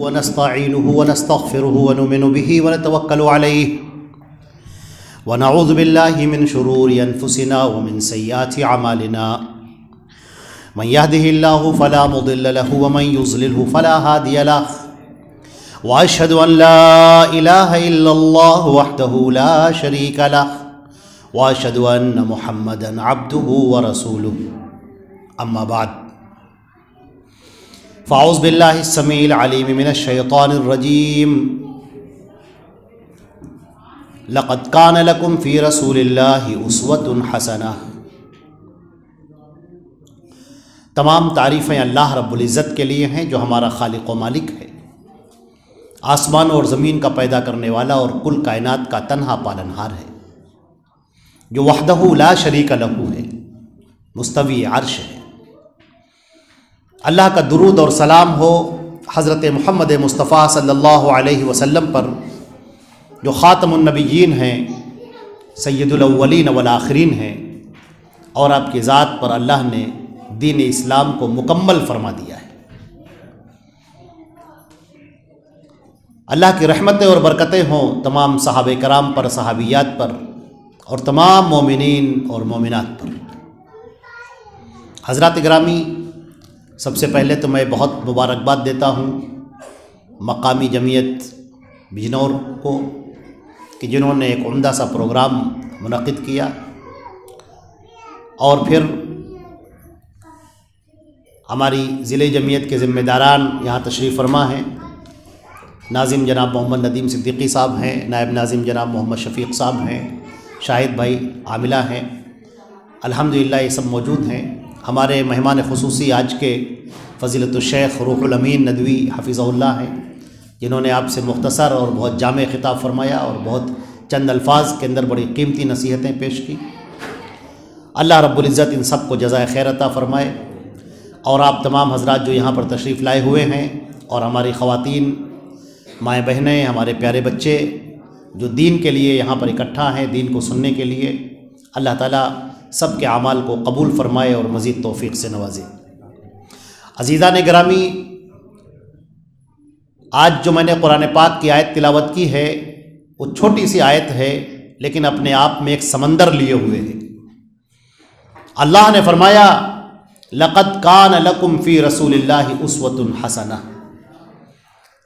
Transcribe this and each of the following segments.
ونستعينه ونستغفره ونؤمن به ونتوكل عليه ونعوذ بالله من شرور أنفسنا ومن سيئات أعمالنا من يهده الله فلا مضل له ومن يضلله فلا هادي له وأشهد أن لا إله إلا الله وحده لا شريك له وأشهد أن محمدا عبده ورسوله أما بعد فأعوذ بالله السميع العليم من الشيطان الرجيم لقد كان لكم في رسول الله أسوة حسنة۔ تمام تعریفیں اللہ رب العزت کے لیے ہیں جو ہمارا خالق و مالک ہے، آسمان اور زمین کا پیدا کرنے والا اور کل کائنات کا تنہا پالنہار ہے، جو وحدہ لا شریک لہ ہے، مستوی عرش ہے۔ اللہ کا درود اور سلام ہو حضرت محمد مصطفیٰ صلی اللہ علیہ وسلم پر، جو خاتم النبیین ہیں، سید الاولین والآخرین ہیں، اور آپ کی ذات پر اللہ نے دین اسلام کو مکمل فرما دیا ہے۔ اللہ کی رحمتیں اور برکتیں ہوں تمام صحابہ کرام پر، صحابیات پر، اور تمام مومنین اور مومنات پر۔ حضرات گرامی، سب سے پہلے تو میں بہت مبارکباد دیتا ہوں مقامی جمعیت بجنور کو کہ جنہوں نے ایک عمدہ سا پروگرام منعقد کیا، اور پھر ہماری ضلع جمعیت کے ذمہ داران یہاں تشریف فرما ہیں۔ ناظم جناب محمد ندیم صدیقی صاحب ہیں، نائب ناظم جناب محمد شفیق صاحب ہیں، شاہد بھائی عاملہ ہیں، الحمدللہ یہ سب موجود ہیں۔ ہمارے مہمان خصوصی آج کے فضیلت الشیخ روح الامین ندوی حفظہ اللہ ہیں، جنہوں نے آپ سے مختصر اور بہت جامع خطاب فرمایا اور بہت چند الفاظ کے اندر بڑی قیمتی نصیحتیں پیش کی۔ اللہ رب العزت ان سب کو جزائے خیر عطا فرمائے، اور آپ تمام حضرات جو یہاں پر تشریف لائے ہوئے ہیں، اور ہماری خواتین، مائیں بہنیں، ہمارے پیارے بچے جو دین کے لیے یہاں پر اکٹھا ہیں، دین کو سننے کے لیے، اللہ تعالیٰ سب کے اعمال کو قبول فرمائے اور مزید توفیق سے نوازے۔ عزیزان گرامی، آج جو میں نے قرآن پاک کی آیت تلاوت کی ہے، وہ چھوٹی سی آیت ہے لیکن اپنے آپ میں ایک سمندر لیے ہوئے ہے۔ اللہ نے فرمایا لقد کان لکم فی رسول اللہ اسوۃ حسنہ،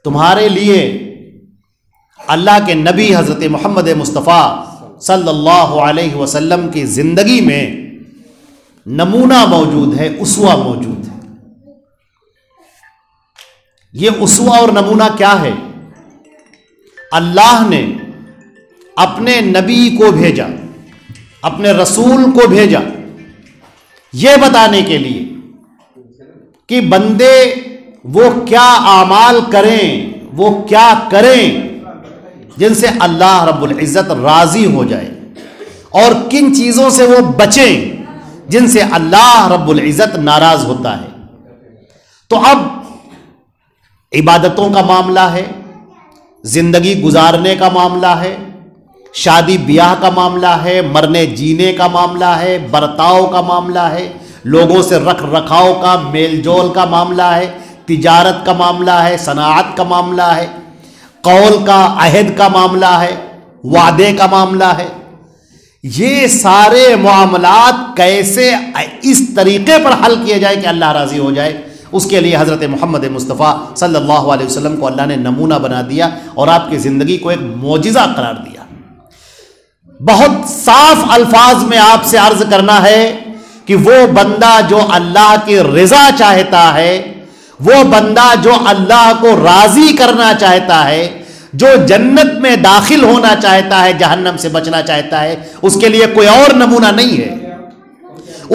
تمہارے لیے اللہ کے نبی حضرت محمد مصطفیٰ صلی اللہ علیہ وسلم کی زندگی میں نمونہ موجود ہے، اسوہ موجود ہے۔ یہ اسوہ اور نمونہ کیا ہے؟ اللہ نے اپنے نبی کو بھیجا، اپنے رسول کو بھیجا یہ بتانے کے لیے کہ بندے وہ کیا اعمال کریں، وہ کیا کریں جن سے اللہ رب العزت راضی ہو جائے، اور کن چیزوں سے وہ بچیں جن سے اللہ رب العزت ناراض ہوتا ہے۔ تو اب عبادتوں کا معاملہ ہے، زندگی گزارنے کا معاملہ ہے، شادی بیاہ کا معاملہ ہے، مرنے جینے کا معاملہ ہے، برتاؤ کا معاملہ ہے، لوگوں سے رکھ رکھاؤ کا، میل جول کا معاملہ ہے، تجارت کا معاملہ ہے، صناعت کا معاملہ ہے، قول کا، عہد کا معاملہ ہے، وعدے کا معاملہ ہے۔ یہ سارے معاملات کیسے اس طریقے پر حل کیے جائے کہ اللہ راضی ہو جائے، اس کے لیے حضرت محمد مصطفیٰ صلی اللہ علیہ وسلم کو اللہ نے نمونہ بنا دیا اور آپ کی زندگی کو ایک معجزہ قرار دیا۔ بہت صاف الفاظ میں آپ سے عرض کرنا ہے کہ وہ بندہ جو اللہ کی رضا چاہتا ہے، وہ بندہ جو اللہ کو راضی کرنا چاہتا ہے، جو جنت میں داخل ہونا چاہتا ہے، جہنم سے بچنا چاہتا ہے، اس کے لیے کوئی اور نمونہ نہیں ہے۔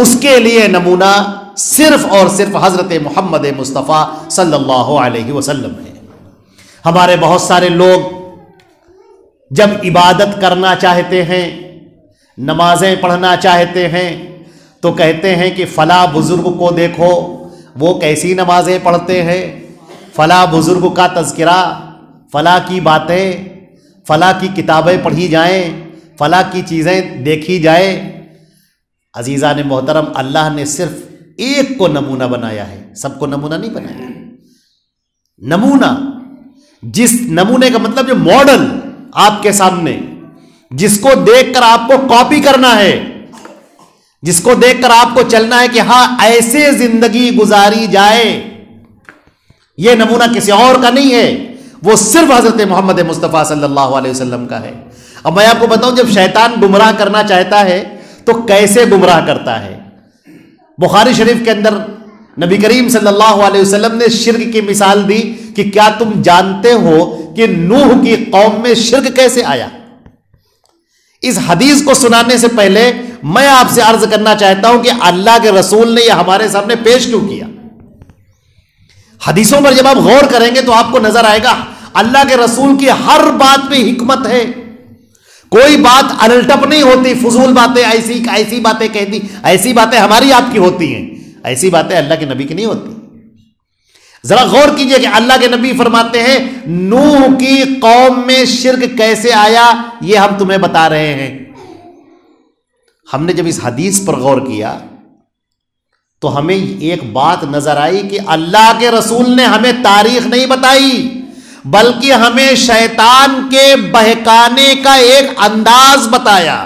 اس کے لیے نمونہ صرف اور صرف حضرت محمد مصطفیٰ صلی اللہ علیہ وسلم ہے۔ ہمارے بہت سارے لوگ جب عبادت کرنا چاہتے ہیں، نمازیں پڑھنا چاہتے ہیں، تو کہتے ہیں کہ فلاں بزرگ کو دیکھو وہ کیسی نمازیں پڑھتے ہیں، فلاں بزرگ کا تذکرہ، فلاں کی باتیں، فلاں کی کتابیں پڑھی جائیں، فلاں کی چیزیں دیکھی جائیں۔ عزیزان محترم، اللہ نے صرف ایک کو نمونہ بنایا ہے، سب کو نمونہ نہیں بنایا۔ نمونہ جس نمونے کا مطلب جو ماڈل آپ کے سامنے، جس کو دیکھ کر آپ کو کاپی کرنا ہے، جس کو دیکھ کر آپ کو چلنا ہے کہ ہاں ایسے زندگی گزاری جائے، یہ نمونہ کسی اور کا نہیں ہے، وہ صرف حضرت محمد مصطفیٰ صلی اللہ علیہ وسلم کا ہے۔ اب میں آپ کو بتاؤں، جب شیطان گمراہ کرنا چاہتا ہے تو کیسے گمراہ کرتا ہے؟ بخاری شریف کے اندر نبی کریم صلی اللہ علیہ وسلم نے شرک کی مثال دی کہ کیا تم جانتے ہو کہ نوح کی قوم میں شرک کیسے آیا؟ اس حدیث کو سنانے سے پہلے میں آپ سے عرض کرنا چاہتا ہوں کہ اللہ کے رسول نے یہ ہمارے سامنے پیش کیوں کیا؟ حدیثوں پر جب آپ غور کریں گے تو آپ کو نظر آئے گا اللہ کے رسول کی ہر بات میں حکمت ہے، کوئی بات الٹپ نہیں ہوتی، فضول باتیں ایسی باتیں کہہ دی، ایسی باتیں ہماری آپ کی ہوتی ہیں، ایسی باتیں اللہ کے نبی کی نہیں ہوتی۔ ذرا غور کیجئے کہ اللہ کے نبی فرماتے ہیں نوح کی قوم میں شرک کیسے آیا، یہ ہم تمہیں بتا رہے ہیں۔ ہم نے جب اس حدیث پر غور کیا تو ہمیں ایک بات نظر آئی کہ اللہ کے رسول نے ہمیں تاریخ نہیں بتائی، بلکہ ہمیں شیطان کے بہکانے کا ایک انداز بتایا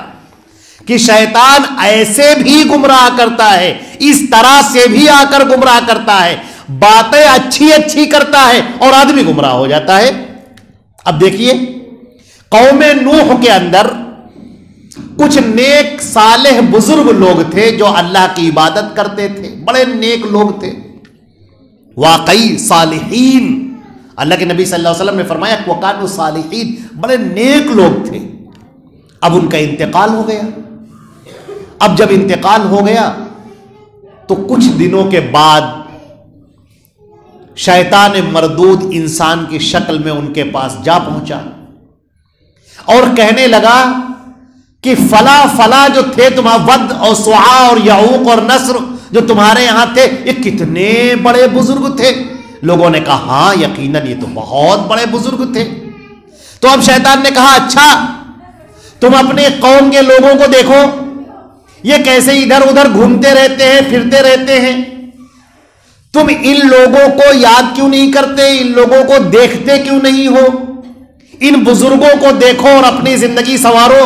کہ شیطان ایسے بھی گمراہ کرتا ہے، اس طرح سے بھی آ کر گمراہ کرتا ہے، باتیں اچھی اچھی کرتا ہے اور آدمی گمراہ ہو جاتا ہے۔ اب دیکھیے قوم نوح کے اندر کچھ نیک صالح بزرگ لوگ تھے جو اللہ کی عبادت کرتے تھے، بڑے نیک لوگ تھے، واقعی صالحین۔ اللہ کے نبی صلی اللہ علیہ وسلم نے فرمایا وَكَانُوا صَالِحِينَ، بڑے نیک لوگ تھے۔ اب ان کا انتقال ہو گیا۔ اب جب انتقال ہو گیا تو کچھ دنوں کے بعد شیطان مردود انسان کی شکل میں ان کے پاس جا پہنچا اور کہنے لگا کہ فلاں جو تھے تمہارا ود اور سعا اور یعوق اور نصر جو تمہارے یہاں تھے یہ کتنے بڑے بزرگ تھے۔ لوگوں نے کہا ہاں یقیناً یہ تو بہت بڑے بزرگ تھے۔ تو اب شیطان نے کہا اچھا تم اپنے قوم کے لوگوں کو دیکھو، یہ کیسے ادھر ادھر گھومتے رہتے ہیں، پھرتے رہتے ہیں، تم ان لوگوں کو یاد کیوں نہیں کرتے، ان لوگوں کو دیکھتے کیوں نہیں ہو، ان بزرگوں کو دیکھو اور اپنی زندگی سنوارو۔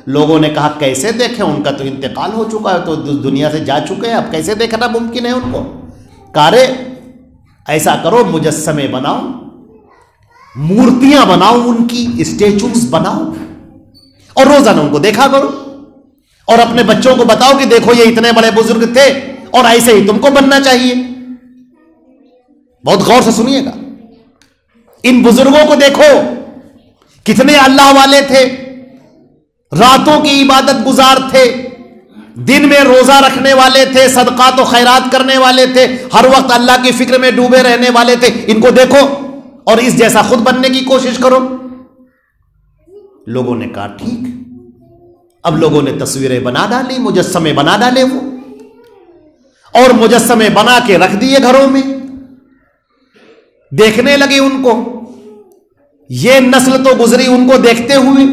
لوگوں نے کہا کیسے دیکھیں، ان کا تو انتقال ہو چکا ہے، تو دنیا سے جا چکے ہیں، اب کیسے دیکھنا ممکن ہے ان کو؟ کارے ایسا کرو مجسمے بناؤ، مورتیاں بناؤ، ان کی اسٹیچوز بناؤ اور روزانہ ان کو دیکھا کرو اور اپنے بچوں کو بتاؤ کہ دیکھو یہ اتنے بڑے بزرگ تھے اور ایسے ہی تم کو بننا چاہیے۔ بہت غور سے سنیے گا، ان بزرگوں کو دیکھو کتنے اللہ والے تھے، راتوں کی عبادت گزار تھے، دن میں روزہ رکھنے والے تھے، صدقات و خیرات کرنے والے تھے، ہر وقت اللہ کی فکر میں ڈوبے رہنے والے تھے، ان کو دیکھو اور اس جیسا خود بننے کی کوشش کرو۔ لوگوں نے کہا ٹھیک۔ اب لوگوں نے تصویریں بنا ڈالی، مجسمے بنا ڈالے وہ، اور مجسمے بنا کے رکھ دیے گھروں میں، دیکھنے لگے ان کو۔ یہ نسل تو گزری ان کو دیکھتے ہوئے،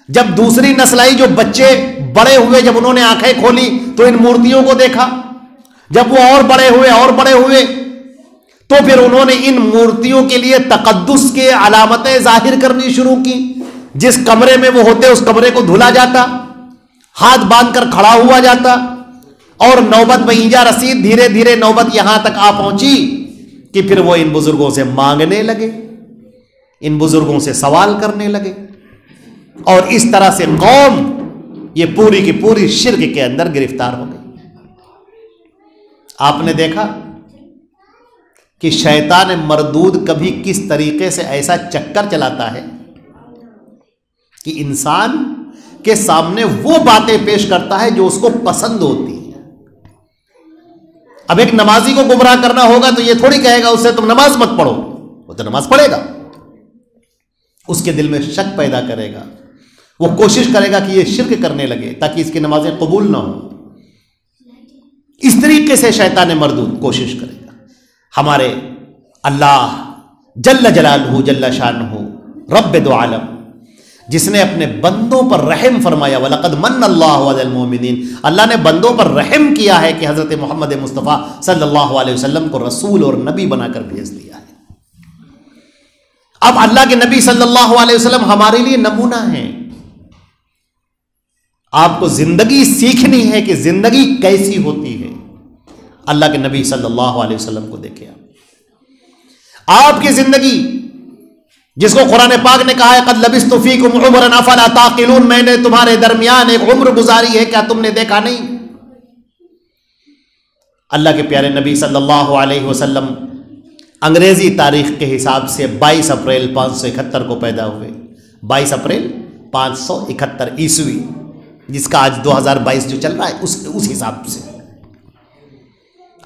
جب دوسری نسل آئی، جو بچے بڑے ہوئے، جب انہوں نے آنکھیں کھولی تو ان مورتیوں کو دیکھا، جب وہ اور بڑے ہوئے تو پھر انہوں نے ان مورتیوں کے لیے تقدس کے علامتیں ظاہر کرنی شروع کی۔ جس کمرے میں وہ ہوتے اس کمرے کو دھلا جاتا، ہاتھ باندھ کر کھڑا ہوا جاتا، اور نوبت بہیجا رسید، دھیرے دھیرے نوبت یہاں تک آ پہنچی کہ پھر وہ ان بزرگوں سے مانگنے لگے، ان بزرگوں سے سوال کرنے لگے، اور اس طرح سے قوم یہ پوری کی پوری شرک کے اندر گرفتار ہو گئی۔ آپ نے دیکھا کہ شیطان مردود کبھی کس طریقے سے ایسا چکر چلاتا ہے کہ انسان کے سامنے وہ باتیں پیش کرتا ہے جو اس کو پسند ہوتی ہیں۔ اب ایک نمازی کو گمراہ کرنا ہوگا تو یہ تھوڑی کہے گا اس سے تم نماز مت پڑھو، وہ تو نماز پڑھے گا، اس کے دل میں شک پیدا کرے گا، وہ کوشش کرے گا کہ یہ شرک کرنے لگے تاکہ اس کی نمازیں قبول نہ ہوں۔ اس طریقے سے شیطان مردود کوشش کرے گا۔ ہمارے اللہ جل جلالہ جل شانہ رب دو عالم جس نے اپنے بندوں پر رحم فرمایا، وَلَقَدْ مَنَّ اللَّهُ عَلَى الْمُؤْمِنِينَ، اللہ نے بندوں پر رحم کیا ہے کہ حضرت محمد مصطفیٰ صلی اللہ علیہ وسلم کو رسول اور نبی بنا کر بھیج دیا ہے۔ اب اللہ کے نبی صلی اللہ علیہ وسلم ہمارے لیے نمونہ ہیں. آپ کو زندگی سیکھنی ہے کہ زندگی کیسی ہوتی ہے. اللہ کے نبی صلی اللہ علیہ وسلم کو دیکھیں. آپ کی زندگی جس کو قرآن پاک نے کہا ہے قد لبثت فیکم عمرا افلا تعقلون، میں نے تمہارے درمیان ایک عمر گزاری ہے، کیا تم نے دیکھا نہیں؟ اللہ کے پیارے نبی صلی اللہ علیہ وسلم انگریزی تاریخ کے حساب سے 22 اپریل 571 کو پیدا ہوئے. 22 اپریل 571 عیسوی، جس کا آج 2022 جو چل رہا ہے اس حساب سے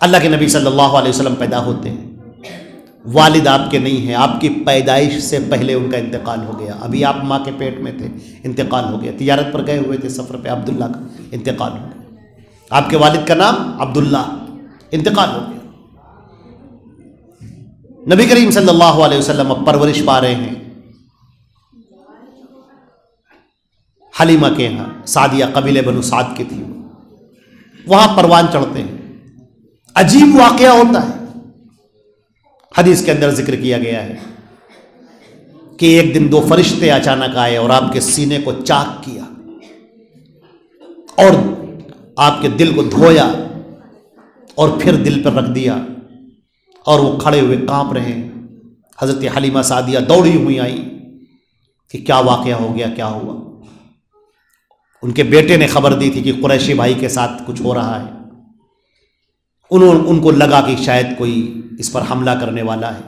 اللہ کے نبی صلی اللہ علیہ وسلم پیدا ہوتے ہیں. والد آپ کے نہیں ہیں، آپ کی پیدائش سے پہلے ان کا انتقال ہو گیا. ابھی آپ ماں کے پیٹ میں تھے، انتقال ہو گیا. تجارت پر گئے ہوئے تھے سفر پہ، عبداللہ کا انتقال ہو گیا. آپ کے والد کا نام عبداللہ، انتقال ہو گیا. نبی کریم صلی اللہ علیہ وسلم اب پرورش پا رہے ہیں حلیمہ کے یہاں. سعدیہ قبیلے بنو سعد کی تھی، وہاں پروان چڑھتے ہیں. عجیب واقعہ ہوتا ہے. حدیث کے اندر ذکر کیا گیا ہے کہ ایک دن 2 فرشتے اچانک آئے اور آپ کے سینے کو چاک کیا اور آپ کے دل کو دھویا اور پھر دل پر رکھ دیا، اور وہ کھڑے ہوئے کانپ رہے ہیں. حضرت حلیمہ سعدیہ دوڑی ہوئی آئی کہ کیا واقعہ ہو گیا، کیا ہوا. ان کے بیٹے نے خبر دی تھی کہ قریشی بھائی کے ساتھ کچھ ہو رہا ہے. ان کو لگا کہ شاید کوئی اس پر حملہ کرنے والا ہے.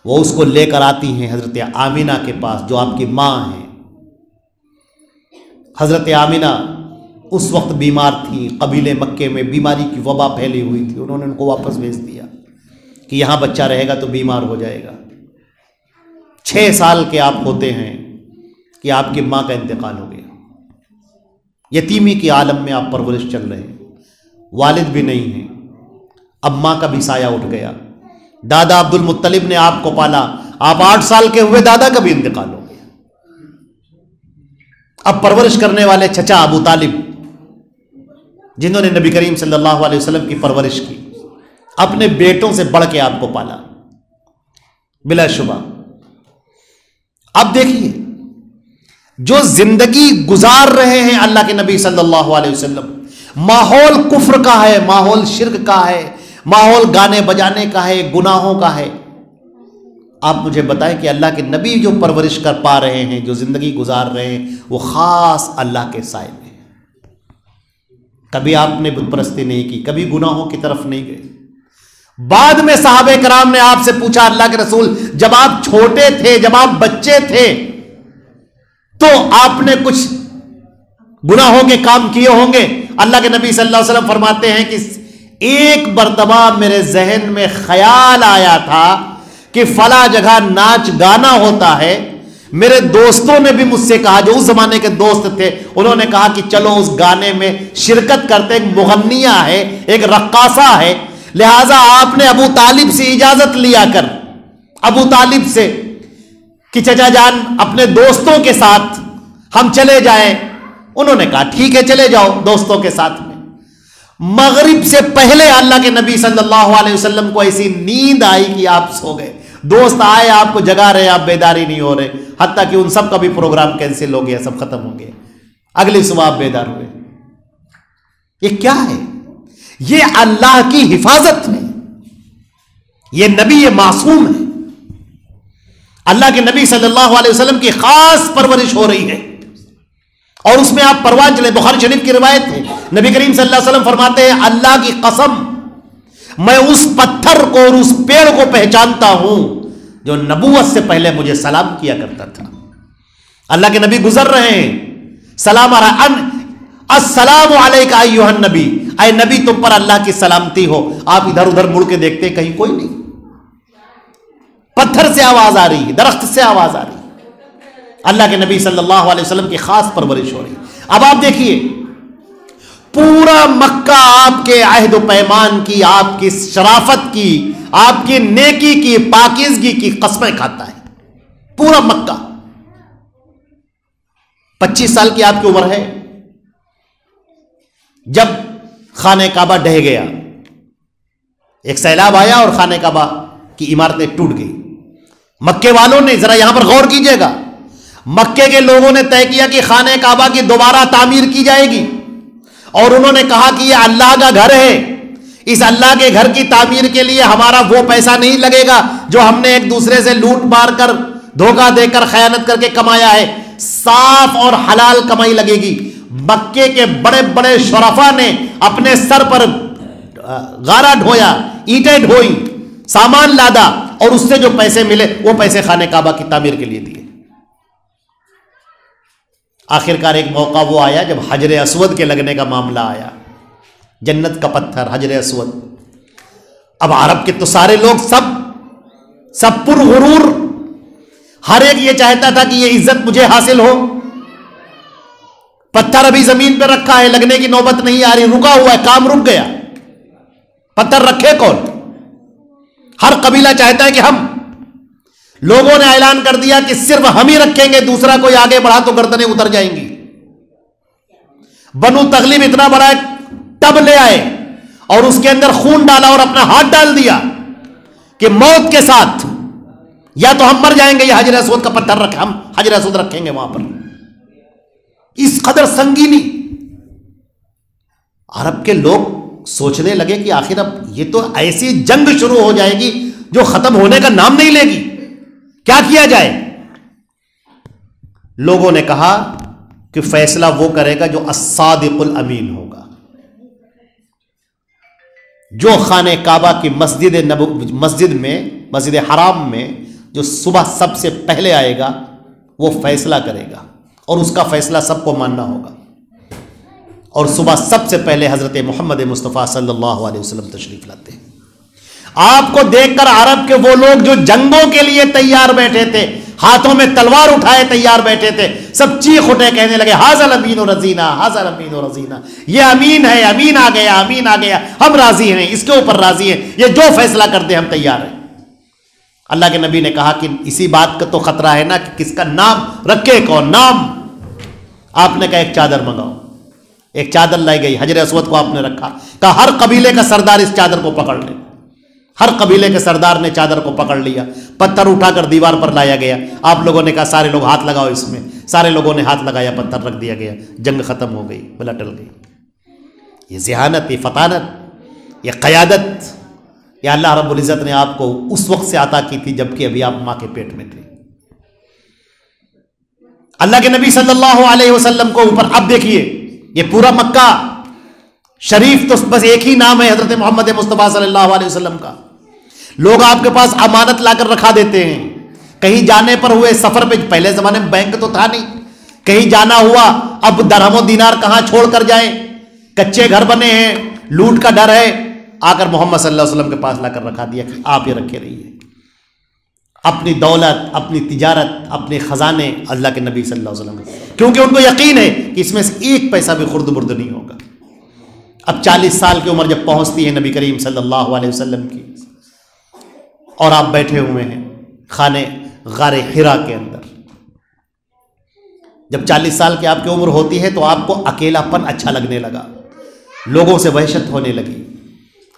وہ اس کو لے کر آتی ہیں حضرت آمینہ کے پاس جو آپ کی ماں ہیں. حضرت آمینہ اس وقت بیمار تھی، قبیلے مکے میں بیماری کی وبا پھیلی ہوئی تھی. انہوں نے ان کو واپس بھیج دیا کہ یہاں بچہ رہے گا تو بیمار ہو جائے گا. 6 سال کے آپ ہوتے ہیں کہ آپ کی ماں کا انتقال ہو گیا. یتیمی کے عالم میں آپ پرورش چل رہے ہیں، والد بھی نہیں ہیں. اب ماں کا بھی سایہ اٹھ گیا. دادا عبد المطلب نے آپ کو پالا، آپ 8 سال کے ہوئے، دادا کا بھی انتقال ہو گیا. اب پرورش کرنے والے چچا ابو طالب، جنہوں نے نبی کریم صلی اللہ علیہ وسلم کی پرورش کی، اپنے بیٹوں سے بڑھ کے آپ کو پالا بلا شبہ. اب دیکھیے جو زندگی گزار رہے ہیں اللہ کے نبی صلی اللہ علیہ وسلم، ماحول کفر کا ہے، ماحول شرک کا ہے، ماحول گانے بجانے کا ہے، گناہوں کا ہے. آپ مجھے بتائیں کہ اللہ کے نبی جو پرورش کر پا رہے ہیں، جو زندگی گزار رہے ہیں، وہ خاص اللہ کے سائے میں. کبھی آپ نے بت پرستی نہیں کی، کبھی گناہوں کی طرف نہیں گئے. بعد میں صحابہ کرام نے آپ سے پوچھا اللہ کے رسول جب آپ چھوٹے تھے، جب آپ بچے تھے تو آپ نے کچھ گناہوں کے کام کیے ہوں گے؟ اللہ کے نبی صلی اللہ علیہ وسلم فرماتے ہیں کہ ایک مرتبہ میرے ذہن میں خیال آیا تھا کہ فلاں جگہ ناچ گانا ہوتا ہے. میرے دوستوں نے بھی مجھ سے کہا، جو اس زمانے کے دوست تھے، انہوں نے کہا کہ چلو اس گانے میں شرکت کرتے. ایک مغنیہ ہے، ایک رقاصہ ہے. لہٰذا آپ نے ابو طالب سے اجازت لیا کر، ابو طالب سے کہ چچا جان اپنے دوستوں کے ساتھ ہم چلے جائیں. انہوں نے کہا ٹھیک ہے چلے جاؤ دوستوں کے ساتھ میں. مغرب سے پہلے اللہ کے نبی صلی اللہ علیہ وسلم کو ایسی نیند آئی کہ آپ سو گئے. دوست آئے آپ کو جگا رہے، آپ بیداری نہیں ہو رہے، حتیٰ کہ ان سب کا بھی پروگرام کینسل ہو گیا، سب ختم ہو گیا. اگلی صبح آپ بیدار ہوئے. یہ کیا ہے؟ یہ اللہ کی حفاظت ہے. یہ نبی معصوم ہے. اللہ کے نبی صلی اللہ علیہ وسلم کی خاص پرورش ہو رہی ہے اور اس میں آپ پروان چلے. بخاری شریف کی روایت ہے، نبی کریم صلی اللہ علیہ وسلم فرماتے ہیں اللہ کی قسم میں اس پتھر کو اور اس پیڑ کو پہچانتا ہوں جو نبوت سے پہلے مجھے سلام کیا کرتا تھا. اللہ کے نبی گزر رہے ہیں، سلام آ رہا، السلام علیکہ ایھا النبی، اے نبی تم پر اللہ کی سلامتی ہو. آپ ادھر ادھر مڑ کے دیکھتے ہیں کہیں کوئی نہیں. پتھر سے آواز آ رہی ہے، درخت سے آواز آ رہی ہے. اللہ کے نبی صلی اللہ علیہ وسلم کی خاص پرورش ہو رہی. اب آپ دیکھیے پورا مکہ آپ کے عہد و پیمان کی، آپ کی شرافت کی، آپ کی نیکی کی، پاکیزگی کی قسمیں کھاتا ہے. پورا مکہ. 25 سال کی آپ کی عمر ہے جب خانہ کعبہ ڈہ گیا. ایک سیلاب آیا اور خانہ کعبہ کی عمارتیں ٹوٹ گئی. مکے والوں نے، ذرا یہاں پر غور کیجئے گا، مکے کے لوگوں نے طے کیا کہ خانہ کعبہ کی دوبارہ تعمیر کی جائے گی، اور انہوں نے کہا کہ یہ اللہ کا گھر ہے، اس اللہ کے گھر کی تعمیر کے لیے ہمارا وہ پیسہ نہیں لگے گا جو ہم نے ایک دوسرے سے لوٹ مار کر، دھوکہ دے کر، خیانت کر کے کمایا ہے، صاف اور حلال کمائی لگے گی۔ مکے کے بڑے بڑے شرفا نے اپنے سر پر غارہ ڈھویا، اینٹیں ڈھوئی، سامان لادا، اور اس سے جو پیسے ملے وہ پیسے خانہ کعبہ کی تعمیر کے لیے دیے۔ آخرکار ایک موقع وہ آیا جب حجر اسود کے لگنے کا معاملہ آیا، جنت کا پتھر حجر اسود۔ اب عرب کے تو سارے لوگ سب پر غرور، ہر ایک یہ چاہتا تھا کہ یہ عزت مجھے حاصل ہو۔ پتھر ابھی زمین پہ رکھا ہے، لگنے کی نوبت نہیں آ رہی، رکا ہوا ہے، کام رک گیا، پتھر رکھے کون؟ ہر قبیلہ چاہتا ہے کہ ہم، لوگوں نے اعلان کر دیا کہ صرف ہم ہی رکھیں گے، دوسرا کوئی آگے بڑھا تو گردنیں اتر جائیں گی۔ بنو تغلب اتنا بڑا ایک ٹب لے آئے اور اس کے اندر خون ڈالا اور اپنا ہاتھ ڈال دیا کہ موت کے ساتھ یا تو ہم مر جائیں گے یا حجر اسود کا پتھر رکھ، ہم حجر اسود رکھیں گے وہاں پر۔ اس قدر سنگینی، عرب کے لوگ سوچنے لگے کہ آخر اب یہ تو ایسی جنگ شروع ہو جائے گی جو ختم ہونے کا نام نہیں لے گی، کیا کیا جائے؟ لوگوں نے کہا کہ فیصلہ وہ کرے گا جو الصادق الامین ہوگا، جو خانہ کعبہ کی مسجد حرام میں جو صبح سب سے پہلے آئے گا وہ فیصلہ کرے گا، اور اس کا فیصلہ سب کو ماننا ہوگا۔ اور صبح سب سے پہلے حضرت محمد مصطفیٰ صلی اللہ علیہ وسلم تشریف لاتے ہیں۔ آپ کو دیکھ کر عرب کے وہ لوگ جو جنگوں کے لیے تیار بیٹھے تھے، ہاتھوں میں تلوار اٹھائے تیار بیٹھے تھے، سب چیخ اٹھے، کہنے لگے ھذا الامین رضینا، ھذا الامین رضینا، یہ امین ہے، امین آ گیا، امین آ گیا، ہم راضی ہیں، اس کے اوپر راضی ہیں، یہ جو فیصلہ کر دے ہم تیار ہیں۔ اللہ کے نبی نے کہا کہ اسی بات کا تو خطرہ ہے نا کہ کس کا نام رکھے کون؟ نام آپ نے کہا ایک چادر منگاؤ، ایک چادر لائی گئی، حجر اسود کو آپ نے رکھا، کہا ہر قبیلے کا سردار اس چادر کو پکڑ لے۔ ہر قبیلے کے سردار نے چادر کو پکڑ لیا، پتھر اٹھا کر دیوار پر لایا گیا، آپ لوگوں نے کہا سارے لوگ ہاتھ لگاؤ اس میں، سارے لوگوں نے ہاتھ لگایا، پتھر رکھ دیا گیا، جنگ ختم ہو گئی، بلا ٹل گئی۔ یہ ذہانت، یہ فطانت، یہ قیادت، یہ اللہ رب العزت نے آپ کو اس وقت سے عطا کی تھی جبکہ ابھی آپ ماں کے پیٹ میں تھے۔ اللہ کے نبی صلی اللہ علیہ وسلم کو اوپر، اب دیکھیے یہ پورا مکہ شریف تو بس ایک ہی نام ہے حضرت محمد مصطفیٰ صلی اللہ علیہ وسلم کا۔ لوگ آپ کے پاس امانت لا کر رکھا دیتے ہیں، کہیں جانے پر ہوئے سفر پہ، پہلے زمانے میں بینک تو تھا نہیں، کہیں جانا ہوا اب درہم و دینار کہاں چھوڑ کر جائیں، کچے گھر بنے ہیں، لوٹ کا ڈر ہے، آ کر محمد صلی اللہ علیہ وسلم کے پاس لا کر رکھا دیا کہ آپ یہ رکھے رہیے، اپنی دولت، اپنی تجارت، اپنے خزانے اللہ کے نبی صلی اللہ علیہ وسلم، کیونکہ ان کو یقین ہے کہ اس میں سے ایک پیسہ بھی خرد برد نہیں ہوگا۔ اب 40 سال کی عمر جب پہنچتی ہے نبی کریم صلی اللہ علیہ وسلم کی، اور آپ بیٹھے ہوئے ہیں خانے غار حرا کے اندر، جب 40 سال کی آپ کی عمر ہوتی ہے تو آپ کو اکیلا پن اچھا لگنے لگا، لوگوں سے وحشت ہونے لگی،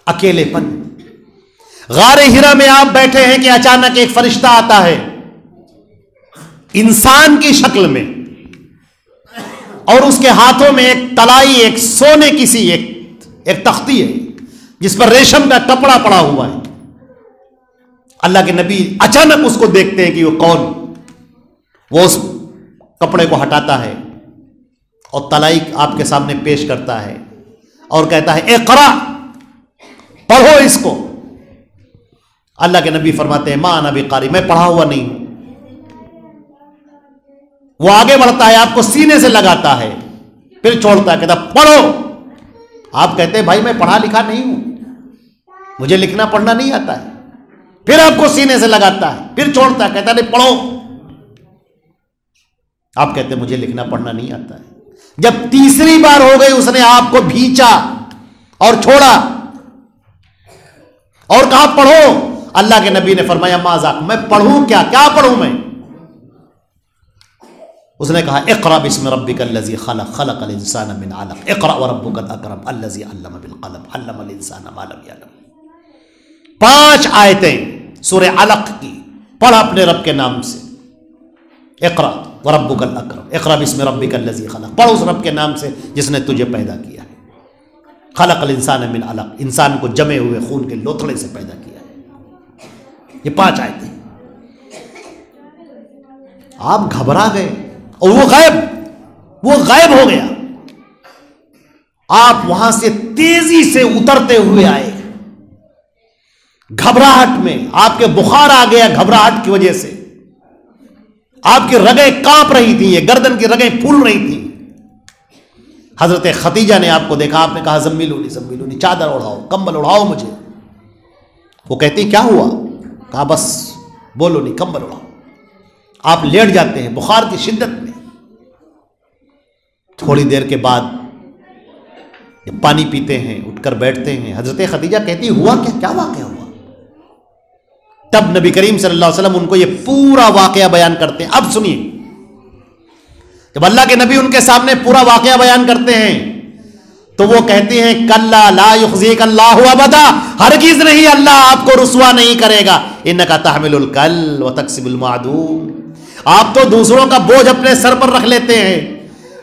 اکیلے پن۔ غار حرا میں آپ بیٹھے ہیں کہ اچانک ایک فرشتہ آتا ہے انسان کی شکل میں، اور اس کے ہاتھوں میں ایک طلائی، ایک سونے کی سی ایک تختی ہے جس پر ریشم کا کپڑا پڑا ہوا ہے۔ اللہ کے نبی اچانک اس کو دیکھتے ہیں کہ وہ کون، وہ اس کپڑے کو ہٹاتا ہے اور طلائی آپ کے سامنے پیش کرتا ہے اور کہتا ہے اقرا، پڑھو اس کو۔ اللہ کے نبی فرماتے ہیں ما انا بقاری، میں پڑھا ہوا نہیں ہوں۔ وہ آگے بڑھتا ہے، آپ کو سینے سے لگاتا ہے، پھر چھوڑتا ہے، کہتا پڑھو۔ آپ کہتے ہیں بھائی میں پڑھا لکھا نہیں ہوں، مجھے لکھنا پڑھنا نہیں آتا ہے، پھر آپ کو سینے سے لگاتا ہے، پھر چھوڑتا ہے، کہتا نہیں پڑھو۔ آپ کہتے ہیں مجھے لکھنا پڑھنا نہیں آتا ہے۔ جب تیسری بار ہو گئی اس نے آپ کو بھینچا اور چھوڑا اور کہا پڑھو۔ اللہ کے نبی نے فرمایا ما ذاک، میں پڑھوں کیا پڑھوں میں؟ اس نے کہا اقرا بسم ربک الذی خلق، خلق الانسان من علق، اقرا وربک الاکرم الذی علم بالقلم، علم الانسان ما لم یعلم۔ 5 آیتیں سورہ علق کی، پڑھ اپنے رب کے نام سے، اقرا وربک الاکرم، اقرا بسم ربک الذی خلق، پڑھ اس رب کے نام سے جس نے تجھے پیدا کیا ہے۔ خلق الانسان من علق، انسان کو جمے ہوئے خون کے لوتھڑے سے پیدا کیا ہے۔ یہ 5 آیتیں۔ آپ گھبرا گئے اور وہ غائب ہو گیا۔ آپ وہاں سے تیزی سے اترتے ہوئے آئے، گھبراہٹ میں، آپ کے بخار آ گیا گھبراہٹ کی وجہ سے، آپ کی رگیں کانپ رہی تھیں، یہ گردن کی رگیں پھول رہی تھیں۔ حضرت خدیجہ نے آپ کو دیکھا، آپ نے کہا زملونی زملونی، چادر اڑاؤ، کمبل اڑاؤ مجھے۔ وہ کہتی کیا ہوا؟ کہا بس بولو نہیں، کمبل اڑاؤ۔ آپ لیٹ جاتے ہیں بخار کی شدت میں۔ تھوڑی دیر کے بعد جب پانی پیتے ہیں، اٹھ کر بیٹھتے ہیں، حضرت خدیجہ کہتی ہوا کیا واقعہ ہوا؟ تب نبی کریم صلی اللہ علیہ وسلم ان کو یہ پورا واقعہ بیان کرتے ہیں۔ اب سنیے، جب اللہ کے نبی ان کے سامنے پورا واقعہ بیان کرتے ہیں تو وہ کہتے ہیں کلا لا یخزیک اللہ ابدا، ہرگز نہیں، اللہ آپ کو رسوا نہیں کرے گا۔ انک تحمل الکل وتکسب المعدوم، آپ تو دوسروں کا بوجھ اپنے سر پر رکھ لیتے ہیں،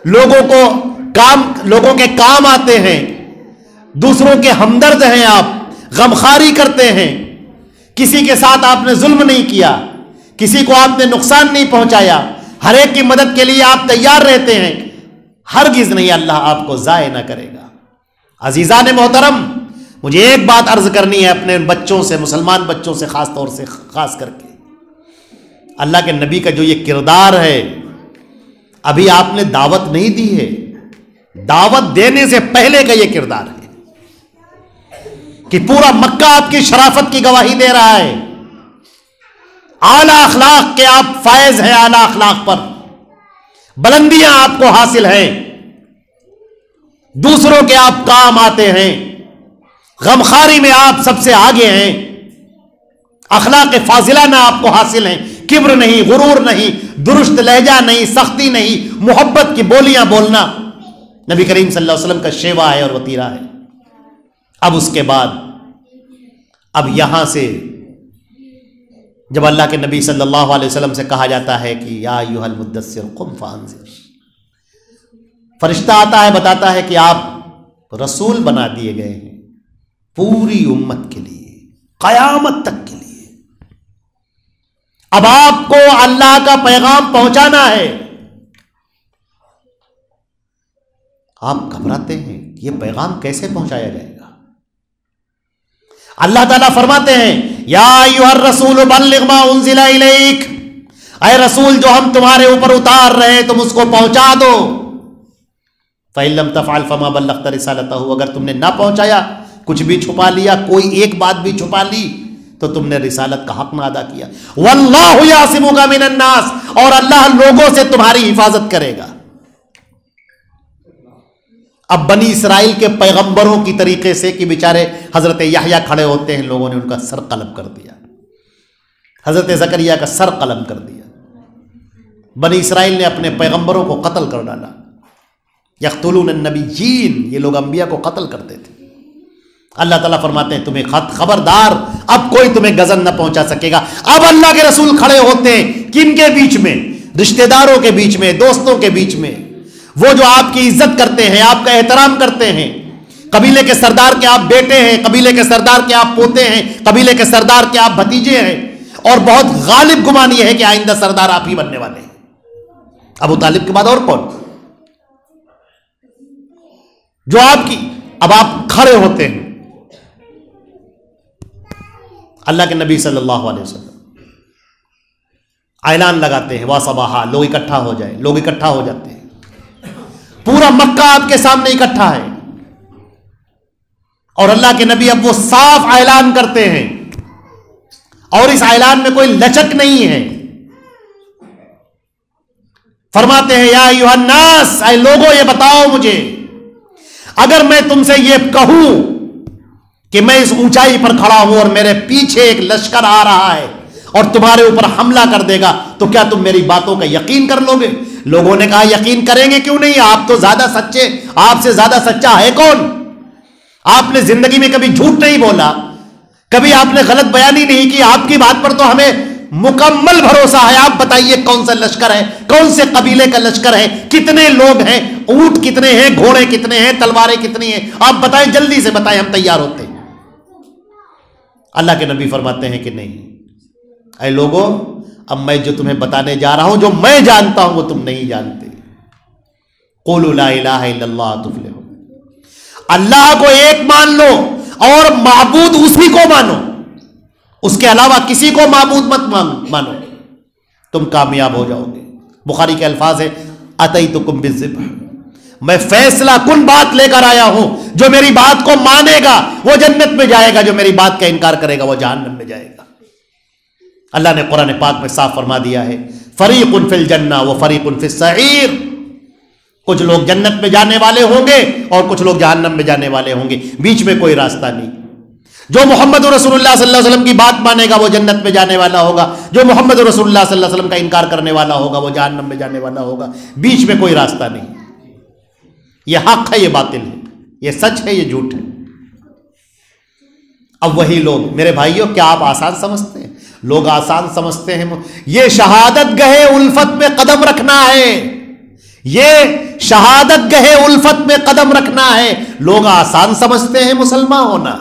لوگوں کے کام آتے ہیں، دوسروں کے ہمدرد ہیں، آپ غمخواری کرتے ہیں، کسی کے ساتھ آپ نے ظلم نہیں کیا، کسی کو آپ نے نقصان نہیں پہنچایا، ہر ایک کی مدد کے لیے آپ تیار رہتے ہیں، ہرگز نہیں، اللہ آپ کو ضائع نہ کرے گا۔ عزیزان محترم، مجھے ایک بات عرض کرنی ہے اپنے بچوں سے، مسلمان بچوں سے خاص طور سے، خاص کر کے اللہ کے نبی کا جو یہ کردار ہے، ابھی آپ نے دعوت نہیں دی ہے، دعوت دینے سے پہلے کا یہ کردار ہے کہ پورا مکہ آپ کی شرافت کی گواہی دے رہا ہے، اعلیٰ اخلاق کے آپ فائز ہیں، اعلیٰ اخلاق پر بلندیاں آپ کو حاصل ہیں، دوسروں کے آپ کام آتے ہیں، غمخواری میں آپ سب سے آگے ہیں، اخلاق فاضلانہ آپ کو حاصل ہیں، کبر نہیں، غرور نہیں، درست لہجہ نہیں، سختی نہیں، محبت کی بولیاں بولنا نبی کریم صلی اللہ علیہ وسلم کا شیوا ہے اور وطیرہ ہے۔ اب اس کے بعد اب یہاں سے جب اللہ کے نبی صلی اللہ علیہ وسلم سے کہا جاتا ہے کہ یا ایھا المدثر قم فانذر، فرشتہ آتا ہے بتاتا ہے کہ آپ رسول بنا دیے گئے ہیں پوری امت کے لیے، قیامت تک کے لیے، اب آپ کو اللہ کا پیغام پہنچانا ہے۔ آپ گھبراتے ہیں کہ یہ پیغام کیسے پہنچایا جائے گا؟ اللہ تعالیٰ فرماتے ہیں یا ایھا الرسول بلغ ما انزل الیک، اے رسول جو ہم تمہارے اوپر اتار رہے ہیں تم اس کو پہنچا دو۔ فإن لم تفعل فما بلغت رسالتہ، اگر تم نے نہ پہنچایا، کچھ بھی چھپا لیا، کوئی ایک بات بھی چھپا لی، تو تم نے رسالت کا حق نہ ادا کیا۔ واللہ یعصمک من الناس، اور اللہ لوگوں سے تمہاری حفاظت کرے گا۔ اب بنی اسرائیل کے پیغمبروں کی طریقے سے کہ بیچارے حضرت یحییٰ کھڑے ہوتے ہیں، لوگوں نے ان کا سر قلم کر دیا، حضرت زکریا کا سر قلم کر دیا، بنی اسرائیل نے اپنے پیغمبروں کو قتل کر ڈالا۔ یقتلون النبیین، یہ لوگ انبیاء کو قتل کرتے تھے۔ اللہ تعالیٰ فرماتے ہیں تمہیں خبردار، اب کوئی تمہیں غضب نہ پہنچا سکے گا۔ اب اللہ کے رسول کھڑے ہوتے ہیں کن کے بیچ میں؟ رشتہ داروں کے بیچ میں، دوستوں کے بیچ میں، وہ جو آپ کی عزت کرتے ہیں، آپ کا احترام کرتے ہیں، قبیلے کے سردار کے آپ بیٹے ہیں، قبیلے کے سردار کے آپ پوتے ہیں، قبیلے کے سردار کے آپ بھتیجے ہیں، اور بہت غالب گمان یہ ہے کہ آئندہ سردار آپ ہی بننے والے ہیں۔ ابو طالب کے بعد اور کون جو آپ کی؟ اب آپ کھڑے ہوتے ہیں، اللہ کے نبی صلی اللہ علیہ وسلم اعلان لگاتے ہیں وَصَبَاحًا، لوگ اکٹھا ہو جائیں، لوگ اکٹھا ہو جاتے ہیں، پورا مکہ آپ کے سامنے اکٹھا ہے، اور اللہ کے نبی اب وہ صاف اعلان کرتے ہیں، اور اس اعلان میں کوئی لچک نہیں ہے۔ فرماتے ہیں یا ایھا الناس، اے لوگوں یہ بتاؤ مجھے، اگر میں تم سے یہ کہوں کہ میں اس اونچائی پر کھڑا ہوں اور میرے پیچھے ایک لشکر آ رہا ہے اور تمہارے اوپر حملہ کر دے گا، تو کیا تم میری باتوں کا یقین کر لو گے؟ لوگوں نے کہا یقین کریں گے کیوں نہیں، آپ تو زیادہ سچے، آپ سے زیادہ سچا ہے کون؟ آپ نے زندگی میں کبھی جھوٹ نہیں بولا، کبھی آپ نے غلط بیانی نہیں کی، آپ کی بات پر تو ہمیں مکمل بھروسہ ہے. آپ بتائیے کون سا لشکر ہے, کون سے قبیلے کا لشکر ہے, کتنے لوگ ہیں, اونٹ کتنے ہیں, گھوڑے کتنے ہیں, تلواریں کتنی ہیں, آپ بتائیں, جلدی سے بتائیں, ہم تیار ہوتے ہیں. اللہ کے نبی فرماتے ہیں کہ نہیں, اے لوگوں, اب میں جو تمہیں بتانے جا رہا ہوں, جو میں جانتا ہوں وہ تم نہیں جانتے. قولوا لا الہ الا اللہ تفلحوا. اللہ کو ایک مان لو اور معبود اسی کو مانو, اس کے علاوہ کسی کو معبود مت مانو, تم کامیاب ہو جاؤ گے. بخاری کے الفاظ ہے اتیتکم بالذبح, میں فیصلہ کن بات لے کر آیا ہوں, جو میری بات کو مانے گا وہ جنت میں جائے گا, جو میری بات کا انکار کرے گا وہ جہنم میں جائے گا. اللہ نے قرآن پاک میں صاف فرما دیا ہے فریق فی الجنہ و فریق فی السعیر. کچھ لوگ جنت میں جانے والے ہوں گے اور کچھ لوگ جہنم میں جانے والے ہوں گے, بیچ میں کوئی راستہ نہیں. جو محمد رسول اللہ صلی اللہ علیہ وسلم کی بات مانے گا وہ جنت میں جانے والا ہوگا, جو محمد رسول اللہ صلی اللہ علیہ وسلم کا انکار کرنے والا ہوگا وہ جہنم میں جانے والا ہوگا. بیچ میں کوئی راستہ نہیں. یہ حق ہے, یہ باطل ہے, یہ سچ ہے, یہ جھوٹ ہے. اب وہی لوگ, میرے بھائیوں, کیا آپ آسان سمجھتے ہیں؟ لوگ آسان سمجھتے ہیں. یہ شہادت گہے الفت میں قدم رکھنا ہے, یہ شہادت گہے الفت میں قدم رکھنا ہے. لوگ آسان سمجھتے ہیں مسلمان ہونا.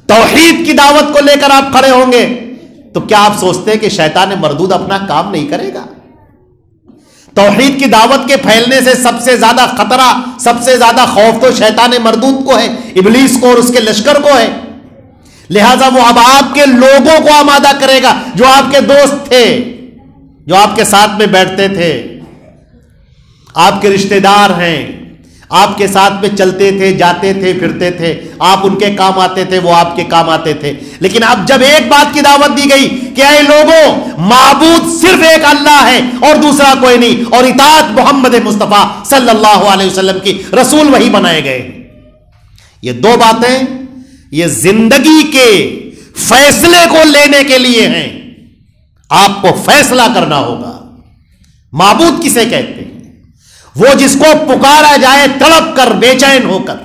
توحید کی دعوت کو لے کر آپ کھڑے ہوں گے تو کیا آپ سوچتے ہیں کہ شیطان مردود اپنا کام نہیں کرے گا؟ توحید کی دعوت کے پھیلنے سے سب سے زیادہ خطرہ, سب سے زیادہ خوف تو شیطان مردود کو ہے, ابلیس کو اور اس کے لشکر کو ہے. لہذا وہ اب آپ کے لوگوں کو آمادہ کرے گا, جو آپ کے دوست تھے, جو آپ کے ساتھ میں بیٹھتے تھے, آپ کے رشتہ دار ہیں, آپ کے ساتھ میں چلتے تھے, جاتے تھے, پھرتے تھے, آپ ان کے کام آتے تھے, وہ آپ کے کام آتے تھے. لیکن اب جب ایک بات کی دعوت دی گئی کہ اے لوگوں, معبود صرف ایک اللہ ہے اور دوسرا کوئی نہیں, اور اطاعت محمد مصطفیٰ صلی اللہ علیہ وسلم کی, رسول وہی بنائے گئے. یہ دو باتیں یہ زندگی کے فیصلے کو لینے کے لیے ہیں. آپ کو فیصلہ کرنا ہوگا. معبود کسے کہتے ہیں؟ وہ جس کو پکارا جائے تڑپ کر, بے چین ہو کر.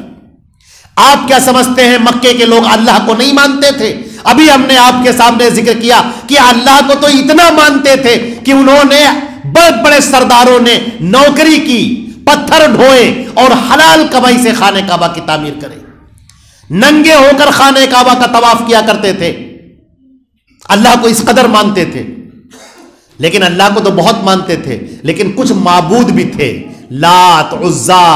آپ کیا سمجھتے ہیں مکے کے لوگ اللہ کو نہیں مانتے تھے؟ ابھی ہم نے آپ کے سامنے ذکر کیا کہ اللہ کو تو اتنا مانتے تھے کہ انہوں نے, بڑے بڑے سرداروں نے نوکری کی, پتھر ڈھوئے اور حلال کمائی سے خانہ کعبہ کی تعمیر کرے. ننگے ہو کر خانہ کعبہ کا طواف کیا کرتے تھے. اللہ کو اس قدر مانتے تھے. لیکن اللہ کو تو بہت مانتے تھے, لیکن کچھ معبود بھی تھے, لات, عزا,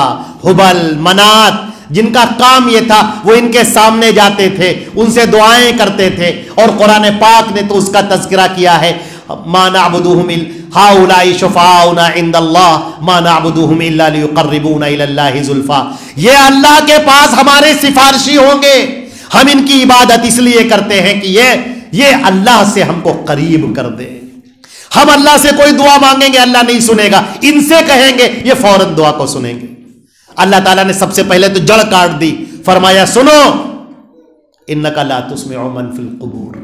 حبل, منات, جن کا کام یہ تھا وہ ان کے سامنے جاتے تھے, ان سے دعائیں کرتے تھے. اور قرآن پاک نے تو اس کا تذکرہ کیا ہے, ما نعبدوہم ہؤلاء شفعاؤنا عند اللہ ما نعبدوہم الا لیقربونا الی اللہ زلفا. یہ اللہ کے پاس ہمارے سفارشی ہوں گے, ہم ان کی عبادت اس لیے کرتے ہیں کہ یہ اللہ سے ہم کو قریب کر دے. ہم اللہ سے کوئی دعا مانگیں گے اللہ نہیں سنے گا, ان سے کہیں گے یہ فوراً دعا کو سنیں گے. اللہ تعالیٰ نے سب سے پہلے تو جڑ کاٹ دی, فرمایا سنو, انک لا تسمع من فی القبور,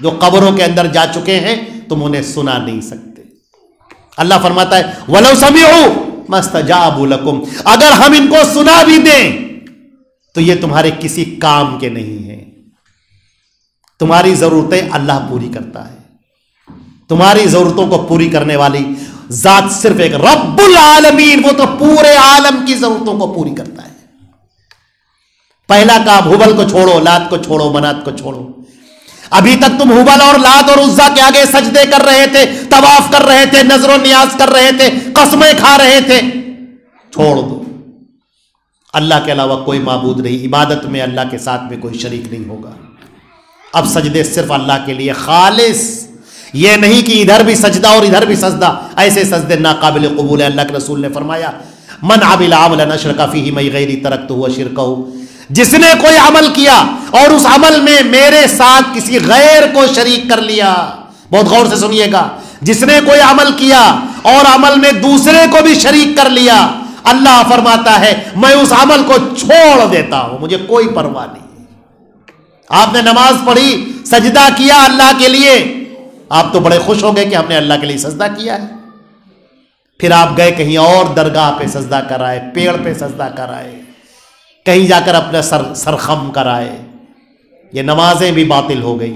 جو قبروں کے اندر جا چکے ہیں تم انہیں سنا نہیں سکتے. اللہ فرماتا ہے وَلَوْ سَمِعُوا مَا اسْتَجَابُوا لَكُمْ, اگر ہم ان کو سنا بھی دیں تو یہ تمہارے کسی کام کے نہیں ہیں. تمہاری ضرورتیں اللہ پوری کرتا ہے. تمہاری ضرورتوں کو پوری کرنے والی ذات صرف ایک رب العالمین, وہ تو پورے عالم کی ضرورتوں کو پوری کرتا ہے. پہلا کام, حبل کو چھوڑو, لات کو چھوڑو, منات کو چھوڑو. ابھی تک تم حبل اور لات اور عزا کے آگے سجدے کر رہے تھے, طواف کر رہے تھے, نظر و نیاز کر رہے تھے, قسمیں کھا رہے تھے. چھوڑ دو, اللہ کے علاوہ کوئی معبود نہیں, عبادت میں اللہ کے ساتھ میں کوئی شریک نہیں ہوگا. اب سجدے صرف اللہ کے لیے خالص, یہ نہیں کہ ادھر بھی سجدہ اور ادھر بھی سجدہ, ایسے سجدے ناقابل قبول ہے. اللہ کے رسول نے فرمایا من عمل عملا اشرک فیہ معی غیری ترکتہ وشرکہ, جس نے کوئی عمل کیا اور اس عمل میں میرے ساتھ کسی غیر کو شریک کر لیا, بہت غور سے سنیے گا, جس نے کوئی عمل کیا اور عمل میں دوسرے کو بھی شریک کر لیا, اللہ فرماتا ہے میں اس عمل کو چھوڑ دیتا ہوں, مجھے کوئی پرواہ نہیں. آپ نے نماز پڑھی, سجدہ کیا اللہ کے لیے, آپ تو بڑے خوش ہو گئے کہ ہم نے اللہ کے لیے سجدہ کیا ہے. پھر آپ گئے کہیں اور درگاہ پہ سجدہ کرائے, پیڑ پہ سجدہ کرائے, کہیں جا کر اپنا سر خم کرائے. یہ نمازیں بھی باطل ہو گئی.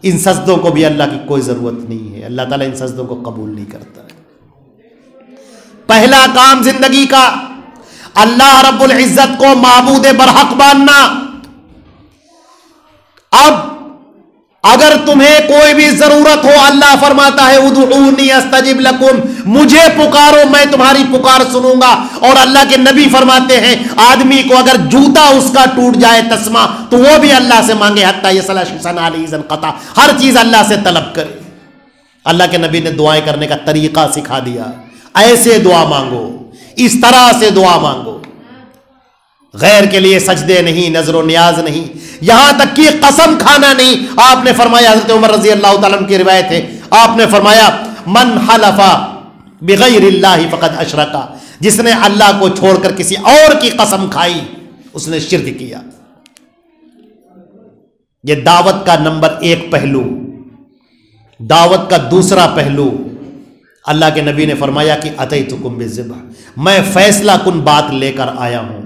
ان سجدوں کو بھی اللہ کی کوئی ضرورت نہیں ہے، اللہ تعالیٰ ان سجدوں کو قبول نہیں کرتا ہے۔ پہلا کام زندگی کا اللہ رب العزت کو معبود برحق ماننا۔ اب اگر تمہیں کوئی بھی ضرورت ہو، اللہ فرماتا ہے ادعونی استجب لکم، مجھے پکارو میں تمہاری پکار سنوں گا۔ اور اللہ کے نبی فرماتے ہیں آدمی کو اگر جوتا اس کا ٹوٹ جائے تسمہ تو وہ بھی اللہ سے مانگے، حتی یصل شمسن علی اذن قطع، ہر چیز اللہ سے طلب کرے۔ اللہ کے نبی نے دعائیں کرنے کا طریقہ سکھا دیا، ایسے دعا مانگو، اس طرح سے دعا مانگو، غیر کے لیے سجدے نہیں، نظر و نیاز نہیں، یہاں تک کہ قسم کھانا نہیں۔ آپ نے فرمایا، حضرت عمر رضی اللہ تعالیٰ عنہ کی روایت ہے، آپ نے فرمایا من حلف بغیر اللہ فقد اشرک، جس نے اللہ کو چھوڑ کر کسی اور کی قسم کھائی اس نے شرک کیا۔ یہ دعوت کا نمبر 1 پہلو۔ دعوت کا دوسرا پہلو، اللہ کے نبی نے فرمایا کہ اتیتکم بالذبح، میں فیصلہ کن بات لے کر آیا ہوں،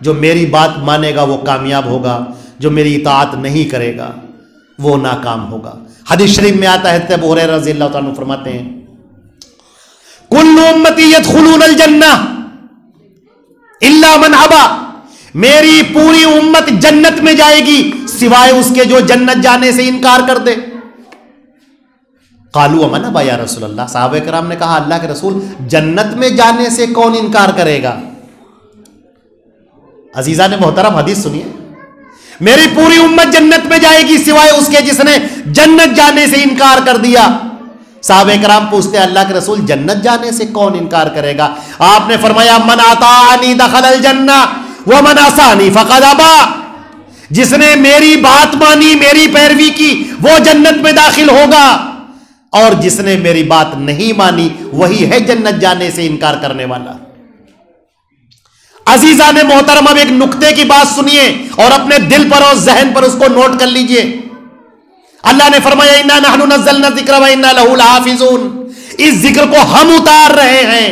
جو میری بات مانے گا وہ کامیاب ہوگا، جو میری اطاعت نہیں کرے گا وہ ناکام ہوگا۔ حدیث شریف میں آتا ہے، ابو ہریرہ رضی اللہ تعالیٰ عنہ فرماتے ہیں کل امتی یدخلون الجنہ الا من ابا، میری پوری امت جنت میں جائے گی سوائے اس کے جو جنت جانے سے انکار کر دے۔ قالوا ومن ابا یا رسول اللہ، صحابہ کرام نے کہا اللہ کے رسول جنت میں جانے سے کون انکار کرے گا؟ عزیزان محترم حدیث سنیے، میری پوری امت جنت میں جائے گی سوائے اس کے جس نے جنت جانے سے انکار کر دیا۔ صحابہ کرام پوچھتے اللہ کے رسول جنت جانے سے کون انکار کرے گا؟ آپ نے فرمایا من اطاعنی دخل الجنہ ومن عصانی فقد ابا، جس نے میری بات مانی، میری پیروی کی وہ جنت میں داخل ہوگا، اور جس نے میری بات نہیں مانی وہی ہے جنت جانے سے انکار کرنے والا۔ عزیزان محترم اب ایک نقطے کی بات سنیے اور اپنے دل پر اور ذہن پر اس کو نوٹ کر لیجئے۔ اللہ نے فرمایا انا نحن نزلنا الذکر وانا لہ لحافظون، اس ذکر کو ہم اتار رہے ہیں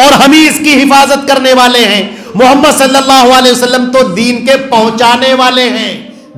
اور ہم ہی اس کی حفاظت کرنے والے ہیں۔ محمد صلی اللہ علیہ وسلم تو دین کے پہنچانے والے ہیں،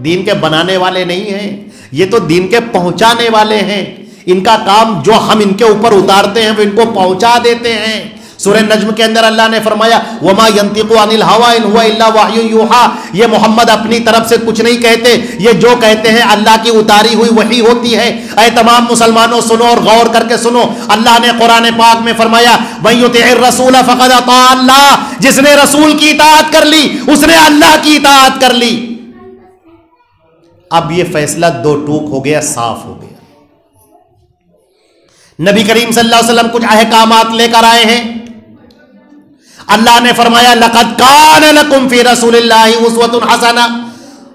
دین کے بنانے والے نہیں ہیں، یہ تو دین کے پہنچانے والے ہیں۔ ان کا کام جو ہم ان کے اوپر اتارتے ہیں وہ ان کو پہنچا دیتے ہیں۔ سورہ نجم کے اندر اللہ نے فرمایا وما ينطق عن الهوى ان هو الا وحی یوحى، یہ محمد اپنی طرف سے کچھ نہیں کہتے، یہ جو کہتے ہیں اللہ کی اتاری ہوئی وحی ہوتی ہے۔ اے تمام مسلمانوں سنو اور غور کر کے سنو، اللہ نے قرآن پاک میں فرمایا من یطع الرسول فقد اطاع اللہ، جس نے رسول کی اطاعت کر لی اس نے اللہ کی اطاعت کر لی۔ اب یہ فیصلہ دو ٹوک ہو گیا، صاف ہو گیا۔ نبی کریم صلی اللہ علیہ وسلم کچھ احکامات لے کر آئے ہیں۔ اللہ نے فرمایا لقد کان لکم فی رسول اللہ اسوۃ حسنہ،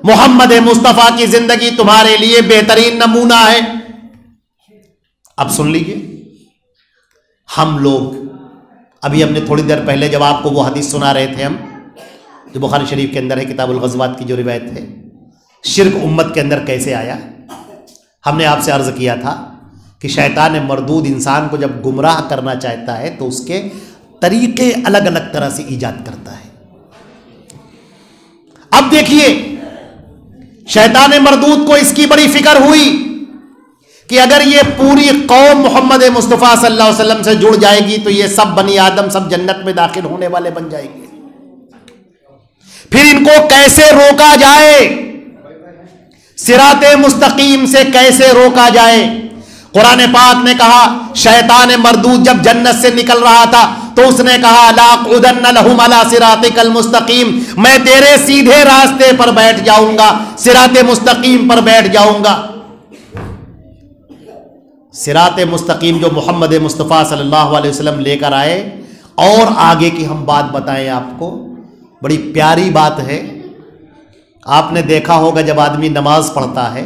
محمد مصطفیٰ کی زندگی تمہارے لیے بہترین نمونہ ہے۔ اب سن لیجئے، ہم لوگ ابھی ہم نے تھوڑی دیر پہلے جب آپ کو وہ حدیث سنا رہے تھے، ہم جو بخاری شریف کے اندر ہے، کتاب الغزوات کی جو روایت ہے، شرک امت کے اندر کیسے آیا، ہم نے آپ سے عرض کیا تھا کہ شیطان مردود انسان کو جب گمراہ کرنا چاہتا ہے تو اس کے طریقے الگ الگ طرح سے ایجاد کرتا ہے۔ اب دیکھیے شیطان مردود کو اس کی بڑی فکر ہوئی کہ اگر یہ پوری قوم محمد مصطفیٰ صلی اللہ علیہ وسلم سے جڑ جائے گی تو یہ سب بنی آدم سب جنت میں داخل ہونے والے بن جائیں گے، پھر ان کو کیسے روکا جائے، صراط مستقیم سے کیسے روکا جائے۔ قرآن پاک نے کہا شیطان مردود جب جنت سے نکل رہا تھا تو اس نے کہا لاقعدن لہم علی صراطک المستقیم، میں تیرے سیدھے راستے پر بیٹھ جاؤں گا، صراط مستقیم پر بیٹھ جاؤں گا۔ صراط مستقیم جو محمد مصطفیٰ صلی اللہ علیہ وسلم لے کر آئے، اور آگے کی ہم بات بتائیں آپ کو، بڑی پیاری بات ہے۔ آپ نے دیکھا ہوگا جب آدمی نماز پڑھتا ہے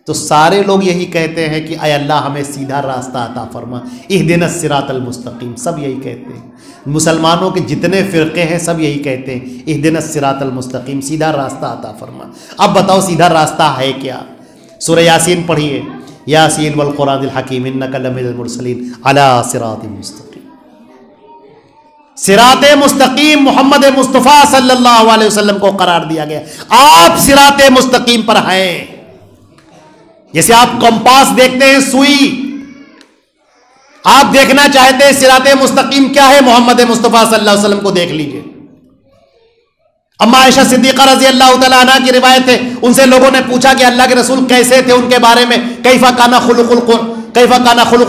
تو سارے لوگ یہی کہتے ہیں کہ اے اللہ ہمیں سیدھا راستہ عطا فرما، اہدنا الصراط المستقیم، سب یہی کہتے ہیں۔ مسلمانوں کے جتنے فرقے ہیں سب یہی کہتے ہیں اہدنا الصراط المستقیم، سیدھا راستہ عطا فرما۔ اب بتاؤ سیدھا راستہ ہے کیا؟ سورہ یاسین پڑھیے، یاسین والقرآن الحکیم انک لمن المرسلین علی صراط مستقیم۔ صراط مستقیم محمد مصطفیٰ صلی اللہ علیہ وسلم کو قرار دیا گیا، آپ صراط مستقیم پر ہیں۔ جیسے آپ کمپاس دیکھتے ہیں، سوئی، آپ دیکھنا چاہتے ہیں صراط مستقیم کیا ہے، محمد مصطفیٰ صلی اللہ علیہ وسلم کو دیکھ لیجئے۔ اما عائشہ صدیقہ رضی اللہ تعالیٰ عنہ کی روایت ہے، ان سے لوگوں نے پوچھا کہ اللہ کے رسول کیسے تھے، ان کے بارے میں کیف کان خلق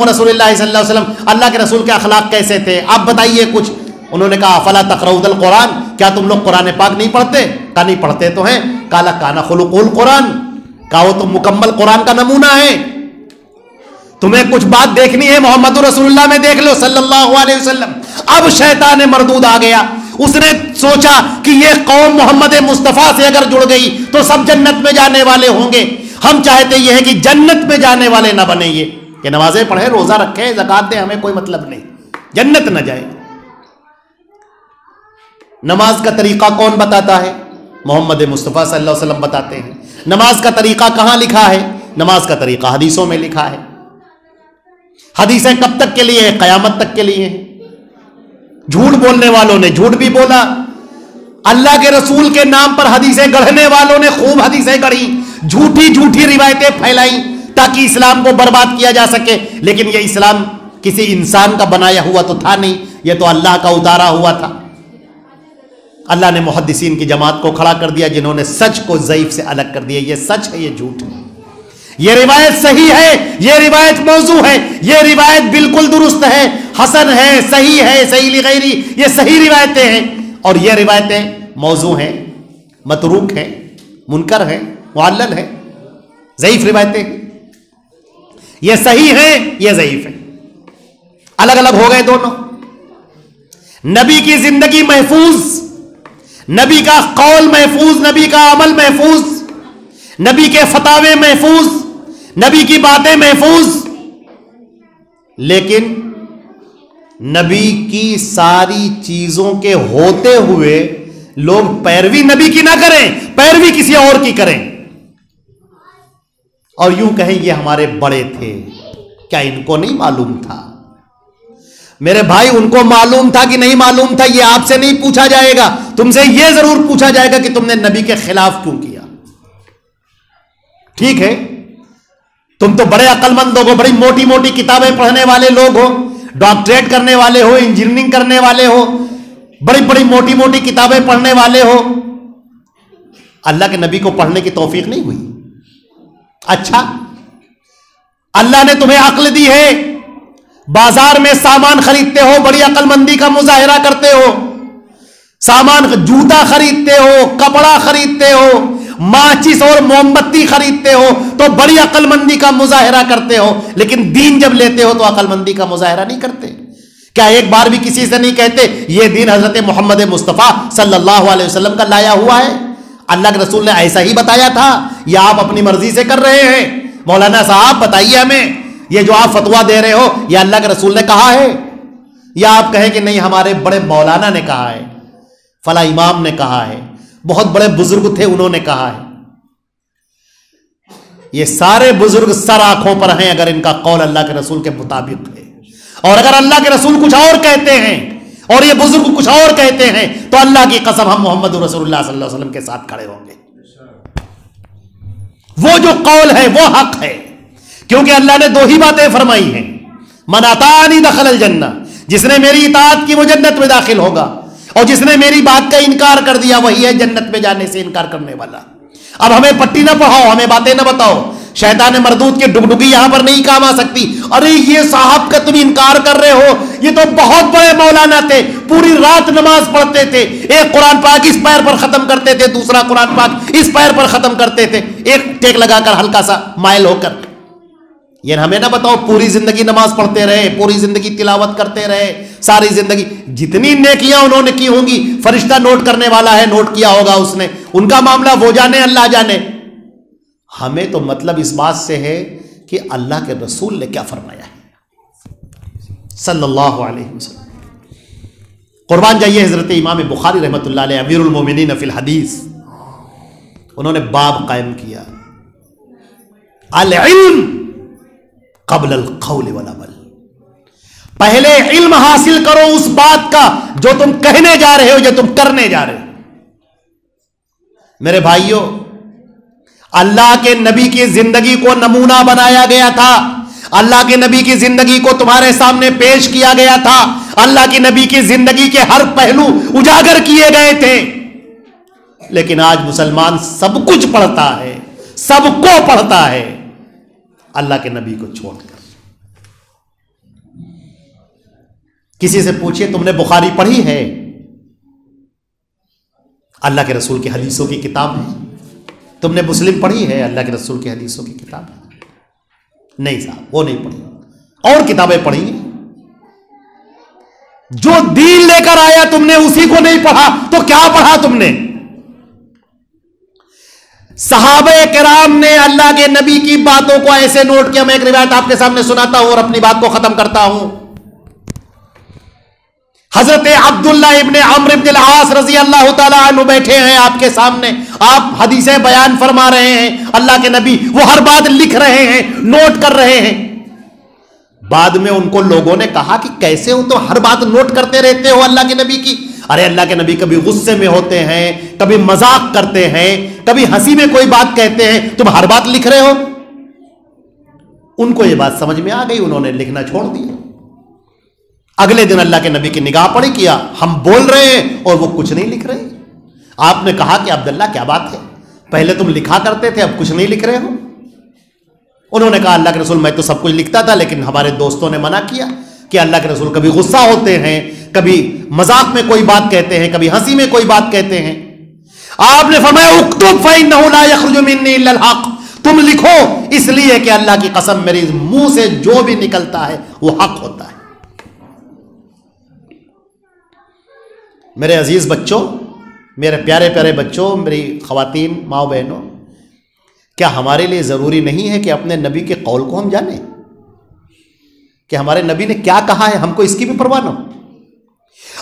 رسول اللہ صلی اللہ علیہ وسلم، اللہ کے رسول کے اخلاق کیسے تھے، آپ بتائیے کچھ۔ انہوں نے کہا افلا تقرؤون القرآن، کیا تم لوگ قرآن پاک نہیں پڑھتے؟ کہا نہیں پڑھتے تو ہیں۔ قال کان خلق القرآن، کہا وہ تو مکمل قرآن کا نمونہ ہے، تمہیں کچھ بات دیکھنی ہے محمد رسول اللہ میں دیکھ لو صلی اللہ علیہ وسلم۔ اب شیطان مردود آ گیا، اس نے سوچا کہ یہ قوم محمد مصطفیٰ سے اگر جڑ گئی تو سب جنت میں جانے والے ہوں گے، ہم چاہتے یہ ہے کہ جنت میں جانے والے نہ بنیں، یہ کہ نمازیں پڑھیں، روزہ رکھیں، زکات دیں، ہمیں کوئی مطلب نہیں، جنت نہ جائے۔ نماز کا طریقہ کون بتاتا ہے؟ محمد مصطفیٰ صلی اللہ علیہ وسلم بتاتے ہیں۔ نماز کا طریقہ کہاں لکھا ہے؟ نماز کا طریقہ حدیثوں میں لکھا ہے۔ حدیثیں کب تک کے لیے ہیں؟ قیامت تک کے لیے ہیں۔ جھوٹ بولنے والوں نے جھوٹ بھی بولا، اللہ کے رسول کے نام پر حدیثیں گڑھنے والوں نے خوب حدیثیں گڑھی، جھوٹی جھوٹی روایتیں پھیلائیں تاکہ اسلام کو برباد کیا جا سکے، لیکن یہ اسلام کسی انسان کا بنایا ہوا تو تھا نہیں، یہ تو اللہ کا اتارا ہوا تھا۔ اللہ نے محدثین کی جماعت کو کھڑا کر دیا جنہوں نے سچ کو ضعیف سے الگ کر دیا، یہ سچ ہے، یہ جھوٹ ہے، یہ روایت صحیح ہے، یہ روایت موضوع ہے، یہ روایت بالکل درست ہے، حسن ہے، صحیح ہے، صحیح لغیری، یہ صحیح روایتیں ہیں، اور یہ روایتیں موضوع ہیں، متروک ہیں، منکر ہیں، معلل ہیں، ضعیف روایتیں ہیں، یہ صحیح ہیں، یہ ضعیف ہیں، الگ الگ ہو گئے دونوں۔ نبی کی زندگی محفوظ، نبی کا قول محفوظ، نبی کا عمل محفوظ، نبی کے فتاوے محفوظ، نبی کی باتیں محفوظ، لیکن نبی کی ساری چیزوں کے ہوتے ہوئے لوگ پیروی نبی کی نہ کریں، پیروی کسی اور کی کریں، اور یوں کہیں یہ ہمارے بڑے تھے، کیا ان کو نہیں معلوم تھا؟ میرے بھائی ان کو معلوم تھا کہ نہیں معلوم تھا، یہ آپ سے نہیں پوچھا جائے گا، تم سے یہ ضرور پوچھا جائے گا کہ تم نے نبی کے خلاف کیوں کیا۔ ٹھیک ہے، تم تو بڑے عقل مند لوگ ہو، بڑی موٹی موٹی کتابیں پڑھنے والے لوگ ہو، ڈاکٹریٹ کرنے والے ہو، انجینئرنگ کرنے والے ہو، بڑی بڑی موٹی موٹی کتابیں پڑھنے والے ہو، اللہ کے نبی کو پڑھنے کی توفیق نہیں ہوئی؟ اچھا، اللہ نے تمہیں عقل دی ہے، بازار میں سامان خریدتے ہو، بڑی عقل مندی کا مظاہرہ کرتے ہو، سامان جوتا خریدتے ہو، کپڑا خریدتے ہو، ماچس اور موم بتی خریدتے ہو تو بڑی عقل مندی کا مظاہرہ کرتے ہو، لیکن دین جب لیتے ہو تو عقل مندی کا مظاہرہ نہیں کرتے۔ کیا ایک بار بھی کسی سے نہیں کہتے یہ دین حضرت محمد مصطفیٰ صلی اللہ علیہ وسلم کا لایا ہوا ہے، اللہ کے رسول نے ایسا ہی بتایا تھا، یا آپ اپنی مرضی سے کر رہے ہیں؟ مولانا صاحب بتائیے ہمیں، یہ جو آپ فتویٰ دے رہے ہو یہ اللہ کے رسول نے کہا ہے، یا آپ کہیں کہ نہیں ہمارے بڑے مولانا نے کہا ہے، فلاں امام نے کہا ہے، بہت بڑے بزرگ تھے انہوں نے کہا ہے؟ یہ سارے بزرگ سر آنکھوں پر ہیں اگر ان کا قول اللہ کے رسول کے مطابق ہے، اور اگر اللہ کے رسول کچھ اور کہتے ہیں اور یہ بزرگ کچھ اور کہتے ہیں تو اللہ کی قسم ہم محمد رسول اللہ صلی اللہ علیہ وسلم کے ساتھ کھڑے ہوں گے۔ وہ جو قول ہے وہ حق ہے، کیونکہ اللہ نے دو ہی باتیں فرمائی ہیں، من اطاعنی دخل الجنہ، جس نے میری اطاعت کی وہ جنت میں داخل ہوگا، اور جس نے میری بات کا انکار کر دیا وہی ہے جنت میں جانے سے انکار کرنے والا۔ اب ہمیں پٹی نہ پڑھاؤ، ہمیں باتیں نہ بتاؤ، شیطان مردود کی ڈگڈگی یہاں پر نہیں کام آ سکتی۔ ارے یہ صاحب کا تم انکار کر رہے ہو، یہ تو بہت بڑے مولانا تھے، پوری رات نماز پڑھتے تھے، ایک قرآن پاک اس پیر پر ختم کرتے تھے، دوسرا قرآن پاک اس پیر پر ختم کرتے تھے، ایک ٹیک لگا کر ہلکا سا مائل ہو کر۔ یہ ہمیں نہ بتاؤ پوری زندگی نماز پڑھتے رہے، پوری زندگی تلاوت کرتے رہے، ساری زندگی جتنی نیکیاں انہوں نے کی ہوں گی فرشتہ نوٹ کرنے والا ہے، نوٹ کیا ہوگا اس نے، ان کا معاملہ وہ جانے، اللہ جانے۔ ہمیں تو مطلب اس بات سے ہے کہ اللہ کے رسول نے کیا فرمایا ہے صلی اللہ علیہ وسلم۔ قربان جائیے حضرت امام بخاری رحمۃ اللہ علیہ، امیر المومنین فی الحدیث، انہوں نے باب قائم کیا، العلم قبل القول والعمل، پہلے علم حاصل کرو اس بات کا جو تم کہنے جا رہے ہو، جو تم کرنے جا رہے ہو۔ میرے بھائیوں، اللہ کے نبی کی زندگی کو نمونہ بنایا گیا تھا، اللہ کے نبی کی زندگی کو تمہارے سامنے پیش کیا گیا تھا، اللہ کے نبی کی زندگی کے ہر پہلو اجاگر کیے گئے تھے. لیکن آج مسلمان سب کچھ پڑھتا ہے، سب کو پڑھتا ہے، اللہ کے نبی کو چھوڑ کر. کسی سے پوچھئے تم نے بخاری پڑھی ہے؟ اللہ کے رسول کی حدیثوں کی کتاب ہے. تم نے مسلم پڑھی ہے؟ اللہ کے رسول کی حدیثوں کی کتاب ہے. نہیں صاحب، وہ نہیں پڑھی. اور کتابیں پڑھی ہیں. جو دین لے کر آیا تم نے اسی کو نہیں پڑھا تو کیا پڑھا تم نے؟ صحابہ کرام نے اللہ کے نبی کی باتوں کو ایسے نوٹ کیا. میں ایک روایت آپ کے سامنے سناتا ہوں اور اپنی بات کو ختم کرتا ہوں. حضرت عبداللہ ابن عمرو ابن العاص رضی اللہ تعالیٰ عنہ بیٹھے ہیں آپ کے سامنے، آپ حدیثیں بیان فرما رہے ہیں. اللہ کے نبی وہ ہر بات لکھ رہے ہیں، نوٹ کر رہے ہیں. بعد میں ان کو لوگوں نے کہا کہ کیسے ہو تو ہر بات نوٹ کرتے رہتے ہو اللہ کے نبی کی؟ ارے اللہ کے نبی کبھی غصے میں ہوتے ہیں، کبھی مذاق کرتے ہیں، کبھی ہنسی میں کوئی بات کہتے ہیں، تم ہر بات لکھ رہے ہو. ان کو یہ بات سمجھ میں آ گئی، انہوں نے لکھنا چھوڑ دیا. اگلے دن اللہ کے نبی کی نگاہ پڑی، کیا ہم بول رہے ہیں اور وہ کچھ نہیں لکھ رہے. آپ نے کہا کہ عبداللہ کیا بات ہے، پہلے تم لکھا کرتے تھے اب کچھ نہیں لکھ رہے ہو. انہوں نے کہا اللہ کے رسول میں تو سب کچھ لکھتا تھا، لیکن ہمارے دوستوں نے منع کیا کہ اللہ کے رسول کبھی غصہ ہوتے ہیں، کبھی مذاق میں کوئی بات کہتے ہیں، کبھی ہنسی میں کوئی بات کہتے ہیں. آپ نے فرمایا اکتب فإنہ لا یخرج منی الا الحق، تم لکھو اس لیے کہ اللہ کی قسم میرے منہ سے جو بھی نکلتا ہے وہ حق ہوتا ہے. میرے عزیز بچوں، میرے پیارے پیارے بچوں، میری خواتین ماؤں بہنوں، کیا ہمارے لیے ضروری نہیں ہے کہ اپنے نبی کے قول کو ہم جانیں کہ ہمارے نبی نے کیا کہا ہے؟ ہم کو اس کی بھی پرواہ نہ ہو.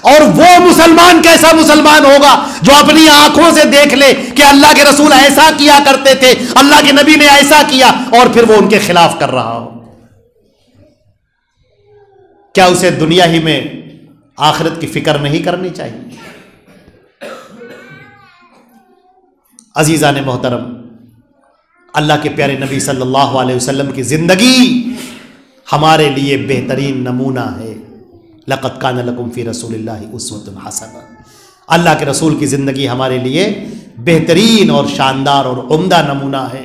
اور وہ مسلمان کیسا مسلمان ہوگا جو اپنی آنکھوں سے دیکھ لے کہ اللہ کے رسول ایسا کیا کرتے تھے، اللہ کے نبی نے ایسا کیا، اور پھر وہ ان کے خلاف کر رہا ہو؟ کیا اسے دنیا ہی میں آخرت کی فکر نہیں کرنی چاہیے؟ عزیزان محترم، اللہ کے پیارے نبی صلی اللہ علیہ وسلم کی زندگی ہمارے لیے بہترین نمونہ ہے. لقد کان لکم فی رسول اللہ اسوۃ حسنہ. اللہ کے رسول کی زندگی ہمارے لیے بہترین اور شاندار اور عمدہ نمونہ ہے.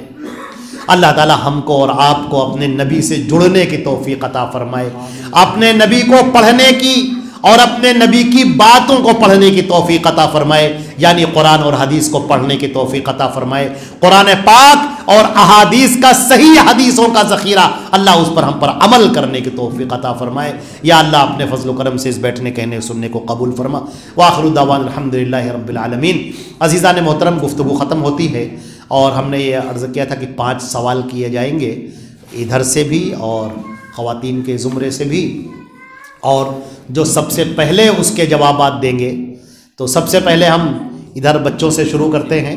اللہ تعالی ہم کو اور آپ کو اپنے نبی سے جڑنے کی توفیق عطا فرمائے، اپنے نبی کو پڑھنے کی اور اپنے نبی کی باتوں کو پڑھنے کی توفیق عطا فرمائے، یعنی قرآن اور حدیث کو پڑھنے کی توفیق عطا فرمائے. قرآن پاک اور احادیث کا صحیح حدیثوں کا ذخیرہ اللہ اس پر ہم پر عمل کرنے کی توفیق عطا فرمائے. یا اللہ اپنے فضل و کرم سے اس بیٹھنے کہنے سننے کو قبول فرما. وآخر دعوانا الحمدللہ رب العالمین. عزیزان محترم، گفتگو ختم ہوتی ہے اور ہم نے یہ عرض کیا تھا کہ 5 سوال کیے جائیں گے، ادھر سے بھی اور خواتین کے زمرے سے بھی، اور جو سب سے پہلے اس کے جوابات دیں گے، تو سب سے پہلے ہم ادھر بچوں سے شروع کرتے ہیں.